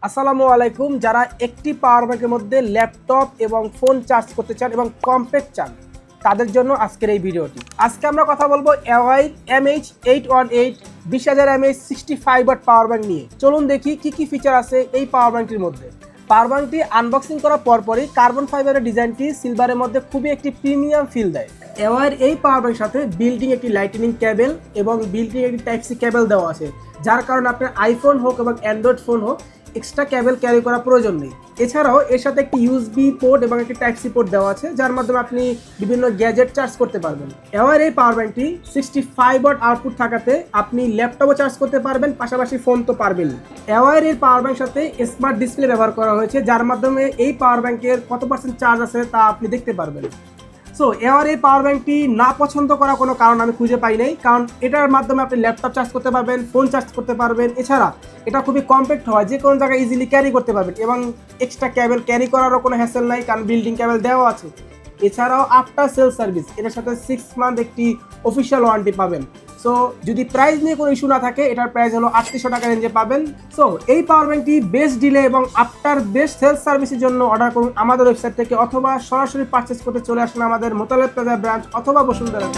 আসসালামু আলাইকুম। যারা একটি পাওয়ার ব্যাংকের মধ্যে ল্যাপটপ এবং ফোন চার্জ করতে চান এবং কম্প্যাক্ট চান তাদের জন্য আজকের এই ভিডিওটি। আজকে আমরা কথা বলবো এওয়াই MH818 20,000 mAh 65 watt power bank নিয়ে। চলুন দেখি কি কি ফিচার আছে এই পাওয়ার ব্যাংকটির মধ্যে। পাওয়ার ব্যাংকটি আনবক্সিং করার পরপরই কার্বন ফাইবারের ডিজাইনটি সিলভারের মধ্যে খুবই একটি প্রিমিয়াম ফিল দেয়। এওয়াইয়ের এই পাওয়ার ব্যাংকের সাথে বিল্ডিং একটি লাইটনিং কেবল এবং বিল্ডিং একটি টাইপ সি কেবল দেওয়া আছে, যার কারণে আপনার আইফোন হোক এবং অ্যান্ড্রয়েড ফোন হোক এক্সট্রা কেবল ক্যারি করার প্রয়োজন নেই। এছাড়াও এর সাথে একটি ইউএসবি পোর্ট এবং একটি টাইপ সি পোর্ট দেওয়া আছে, যার মাধ্যমে আপনি বিভিন্ন গ্যাজেট চার্জ করতে পারবেন। এওয়াইয়ের এই পাওয়ার ব্যাংকটি 65 ওয়াট আউটপুট থাকাতে আপনি ল্যাপটপও চার্জ করতে পারবেন, পাশাপাশি ফোন তো পারবেনই। এওয়াইয়ের এই পাওয়ার ব্যাংকের সাথে স্মার্ট ডিসপ্লে ব্যবহার করা হয়েছে, যার মাধ্যমে এই পাওয়ার ব্যাংকের কত পার্সেন্ট চার্জ আছে তা আপনি দেখতে পারবেন। সো এওয়ার এই পাওয়ার ব্যাংকটি না পছন্দ করার কোনো কারণ আমি খুঁজে পাই নাই, কারণ এটার মাধ্যমে আপনি ল্যাপটপ চার্জ করতে পারবেন, ফোন চার্জ করতে পারবেন। এছাড়া এটা খুবই কম্প্যাক্ট হয়, যে কোনো জায়গায় ইজিলি ক্যারি করতে পারবেন এবং এক্সট্রা কেবল ক্যারি করারও কোনো হ্যাসেল নাই, কারণ বিল্ডিং কেবল দেওয়া আছে। এছাড়াও আফটার সেল সার্ভিস এটার সাথে 6 মান্থ একটি অফিসিয়াল ওয়ারেন্টি পাবেন। সো যদি প্রাইস নিয়ে কোনো ইস্যু না থাকে, এটার প্রাইস হলো 3800 টাকা রেঞ্জে পাবেন। সো এই পাওয়ার ব্যাংকটি বেস্ট ডিলে এবং আফটার বেস্ট সেলস সার্ভিসের জন্য অর্ডার করুন আমাদের ওয়েবসাইট থেকে, অথবা সরাসরি পারচেস করতে চলে আসুন আমাদের মোতালেব প্লাজা ব্রাঞ্চ অথবা বসুন্ধরা।